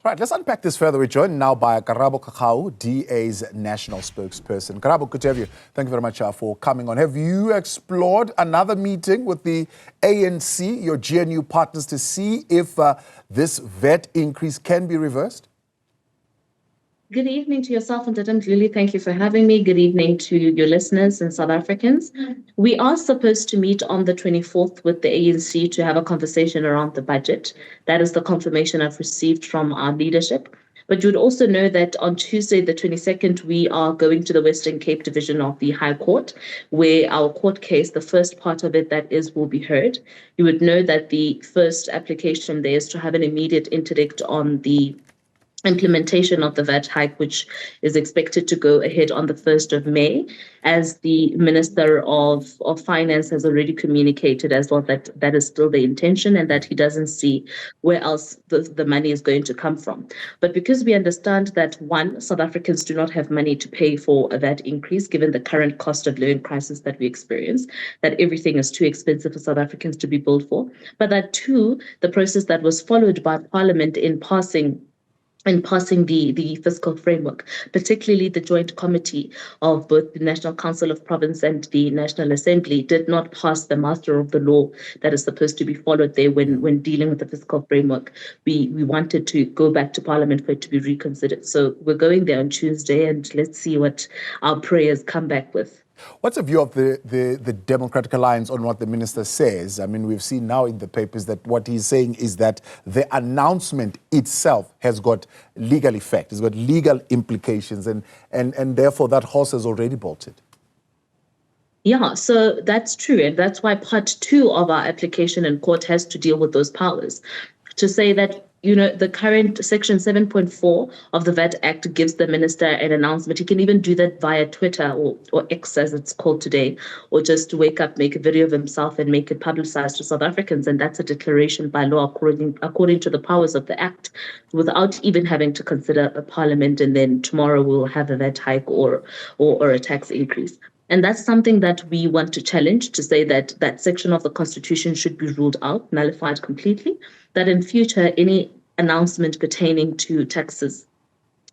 Right, let's unpack this further. We're joined now by Karabo Khakhau, DA's National Spokesperson. Karabo, good to have you. Thank you very much for coming on. Have you explored another meeting with the ANC, your GNU partners, to see if this VAT increase can be reversed? Good evening to yourself and Dadam Lily. Thank you for having me. Good evening to your listeners and South Africans. We are supposed to meet on the 24th with the ANC to have a conversation around the budget. That is the confirmation I've received from our leadership. But you would also know that on Tuesday, the 22nd, we are going to the Western Cape Division of the High Court, where our court case, the first part of it that is, will be heard. You would know that the first application there is to have an immediate interdict on the implementation of the VAT hike, which is expected to go ahead on the 1st of May, as the Minister of Finance has already communicated as well that that is still the intention and that he doesn't see where else the money is going to come from. But because we understand that, one, South Africans do not have money to pay for a VAT increase, given the current cost of living crisis that we experience, that everything is too expensive for South Africans to be billed for, but that, two, the process that was followed by Parliament in passing the fiscal framework, particularly the joint committee of both the National Council of Province and the National Assembly, did not pass the master of the law that is supposed to be followed there when dealing with the fiscal framework. We wanted to go back to Parliament for it to be reconsidered. So we're going there on Tuesday, and let's see what our prayers come back with. What's the view of the Democratic Alliance on what the minister says? I mean, we've seen now in the papers that what he's saying is that the announcement itself has got legal effect, it's got legal implications, and therefore that horse has already bolted. Yeah, so that's true. And that's why part 2 of our application in court has to deal with those powers. To say that, you know, the current section 7.4 of the VAT Act gives the minister an announcement. He can even do that via Twitter or X as it's called today, or just wake up, make a video of himself and make it publicized to South Africans. And that's a declaration by law according to the powers of the Act, without even having to consider a parliament. And then tomorrow we'll have a VAT hike or a tax increase. And that's something that we want to challenge, to say that that section of the Constitution should be ruled out, nullified completely, that in future, any announcement pertaining to taxes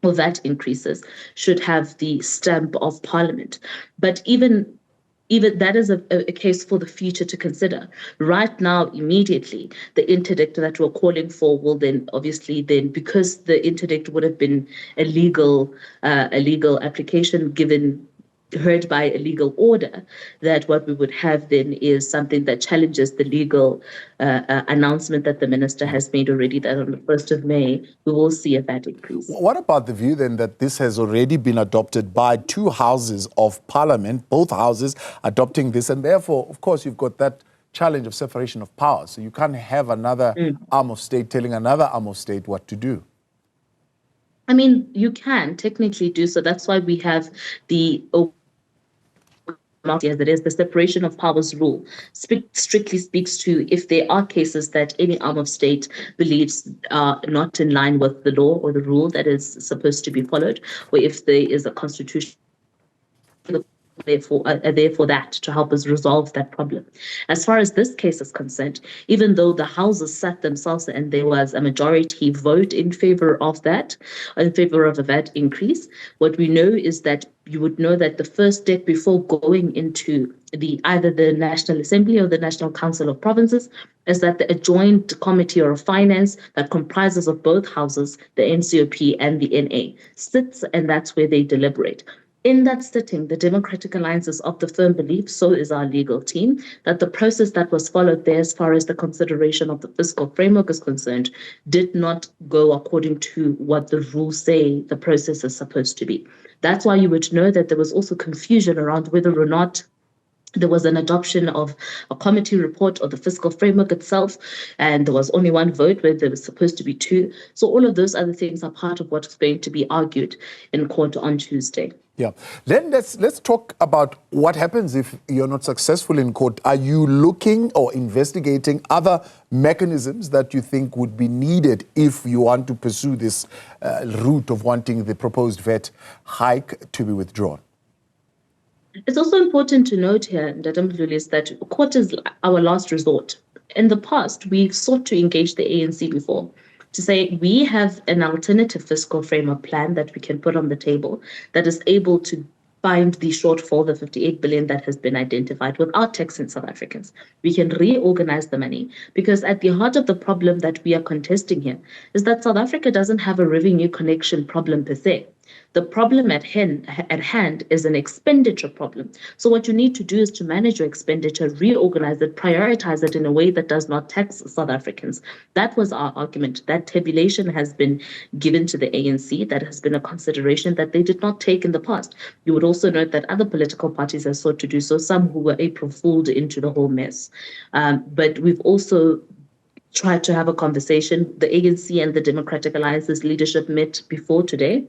or VAT increases should have the stamp of Parliament. But even that is a case for the future to consider. Right now, immediately, the interdict that we're calling for will then, obviously, because the interdict would have been a legal application heard by a legal order, that what we would have then is something that challenges the legal announcement that the minister has made already, that on the 1st of May, we will see a VAT increase. What about the view then that this has already been adopted by 2 houses of parliament, both houses adopting this, and therefore, of course, you've got that challenge of separation of powers. So you can't have another arm of state telling another arm of state what to do. I mean, you can technically do so. That's why we have the as it is, the separation of powers rule strictly speaks to if there are cases that any arm of state believes are not in line with the law or the rule that is supposed to be followed, or if there is a constitution therefore that to help us resolve that problem. As far as this case is concerned, even though the houses sat themselves and there was a majority vote in favor of that, in favor of a VAT increase, what we know is that you would know that the first step before going into either the National Assembly or the National Council of Provinces is that a joint committee or a finance that comprises of both houses, the NCOP and the NA, sits, and that's where they deliberate. In that sitting, the Democratic Alliance is of the firm belief, so is our legal team, that the process that was followed there as far as the consideration of the fiscal framework is concerned did not go according to what the rules say the process is supposed to be. That's why you would know that there was also confusion around whether or not there was an adoption of a committee report or the fiscal framework itself, and there was only one vote where there was supposed to be 2. So all of those other things are part of what's going to be argued in court on Tuesday. Yeah. Then let's talk about what happens if you're not successful in court. Are you looking or investigating other mechanisms that you think would be needed if you want to pursue this route of wanting the proposed VAT hike to be withdrawn? It's also important to note here, Dadam Lulis, that court is our last resort. In the past, we've sought to engage the ANC before to say we have an alternative fiscal framework plan that we can put on the table that is able to find the shortfall, the 58 billion that has been identified without taxing South Africans. We can reorganize the money, because at the heart of the problem that we are contesting here is that South Africa doesn't have a revenue connection problem per se. The problem at hand is an expenditure problem. So what you need to do is to manage your expenditure, reorganize it, prioritize it in a way that does not tax South Africans. That was our argument. That tabulation has been given to the ANC. That has been a consideration that they did not take in the past. You would also note that other political parties have sought to do so, some who were April fooled into the whole mess. But we've also tried to have a conversation. The ANC and the Democratic Alliance's leadership met before today,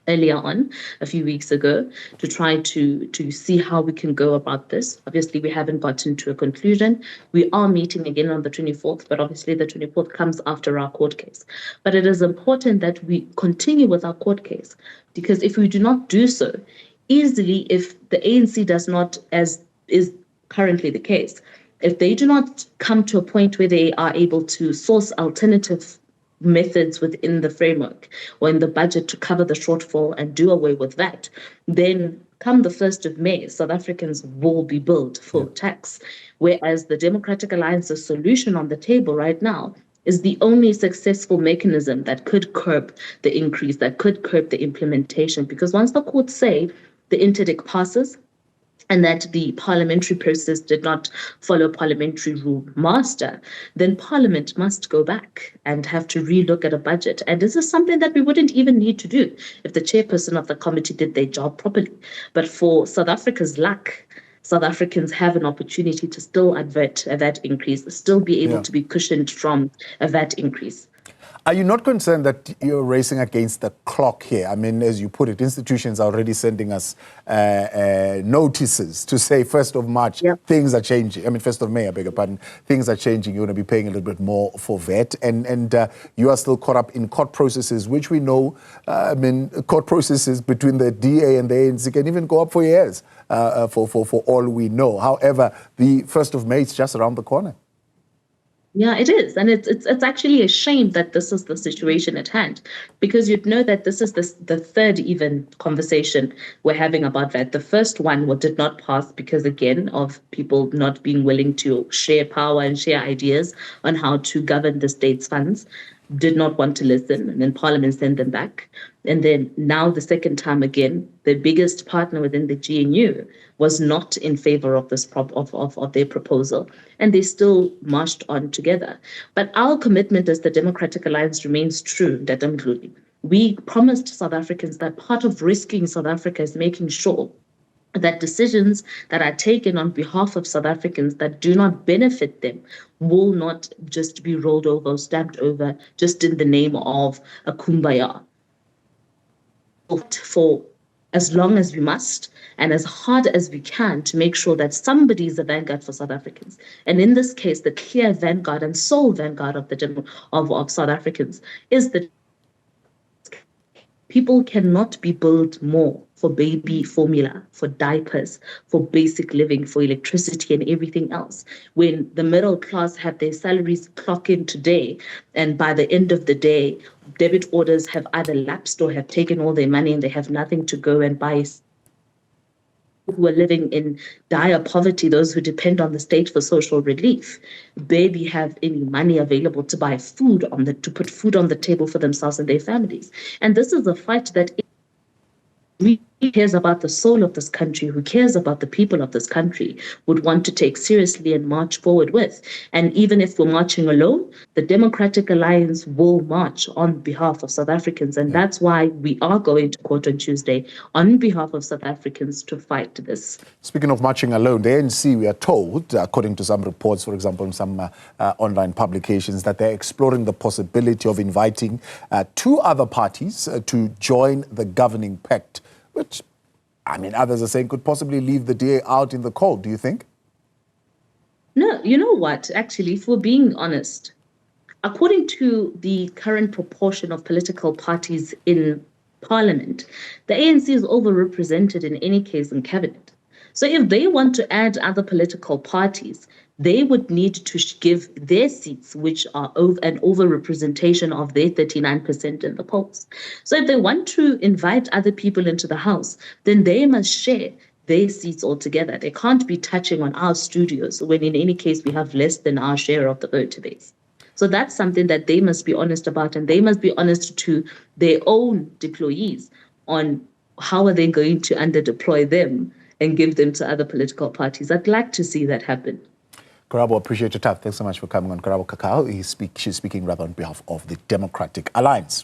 earlier on, a few weeks ago, to try to see how we can go about this. Obviously, we haven't gotten to a conclusion. We are meeting again on the 24th, but obviously the 24th comes after our court case. But it is important that we continue with our court case, because if we do not do so, easily, if the ANC does not, as is currently the case, if they do not come to a point where they are able to source alternative methods within the framework or in the budget to cover the shortfall and do away with that, then come the 1st of May, South Africans will be billed full tax. Whereas the Democratic Alliance's solution on the table right now is the only successful mechanism that could curb the increase, that could curb the implementation. Because once the courts say the interdict passes, and that the parliamentary process did not follow parliamentary rule master, then Parliament must go back and have to relook at a budget. And this is something that we wouldn't even need to do if the chairperson of the committee did their job properly. But for South Africa's luck, South Africans have an opportunity to still avert a VAT increase, still be able to be cushioned from a VAT increase. Are you not concerned that you're racing against the clock here? I mean, as you put it, institutions are already sending us notices to say 1st of March, things are changing. I mean, 1st of May, I beg your pardon, things are changing. You're going to be paying a little bit more for VAT. And you are still caught up in court processes, which we know, court processes between the DA and the ANC can even go up for years, for all we know. However, the 1st of May is just around the corner. Yeah, it is. And it's actually a shame that this is the situation at hand, because you'd know that this is the third even conversation we're having about that. The first one did not pass because, again, of people not being willing to share power and share ideas on how to govern the state's funds, did not want to listen, and then Parliament sent them back. And then now the second time again, the biggest partner within the GNU was not in favor of this of their proposal, and they still marched on together. But our commitment as the Democratic Alliance remains true, Datam Mdluli. We promised South Africans that part of rescuing South Africa is making sure that decisions that are taken on behalf of South Africans that do not benefit them will not just be rolled over or stamped over just in the name of a kumbaya. For as long as we must and as hard as we can to make sure that somebody is a vanguard for South Africans. And in this case, the clear vanguard and sole vanguard of South Africans is that people cannot be billed more for baby formula, for diapers, for basic living, for electricity and everything else, when the middle class have their salaries clock in today, and by the end of the day, debit orders have either lapsed or have taken all their money and they have nothing to go and buy. Who are living in dire poverty, those who depend on the state for social relief, barely have any money available to buy food to put food on the table for themselves and their families. And this is a fight that really cares about the soul of this country, who cares about the people of this country, would want to take seriously and march forward with. And even if we're marching alone, the Democratic Alliance will march on behalf of South Africans. And that's why we are going to court on Tuesday on behalf of South Africans to fight this. Speaking of marching alone, the ANC, we are told, according to some reports, for example, in some online publications, that they're exploring the possibility of inviting 2 other parties to join the governing pact, which, I mean, others are saying could possibly leave the DA out in the cold. Do you think? No, you know what? Actually, if we're being honest, according to the current proportion of political parties in Parliament, the ANC is overrepresented in any case in cabinet. So if they want to add other political parties, they would need to give their seats, which are an overrepresentation of their 39% in the polls. So if they want to invite other people into the House, then they must share their seats altogether. They can't be touching on our studios when in any case we have less than our share of the voter base. So that's something that they must be honest about, and they must be honest to their own deployees on how are they going to underdeploy them and give them to other political parties. I'd like to see that happen. Karabo, appreciate your time. Thanks so much for coming on. Karabo Khakhau, she's speaking rather on behalf of the Democratic Alliance.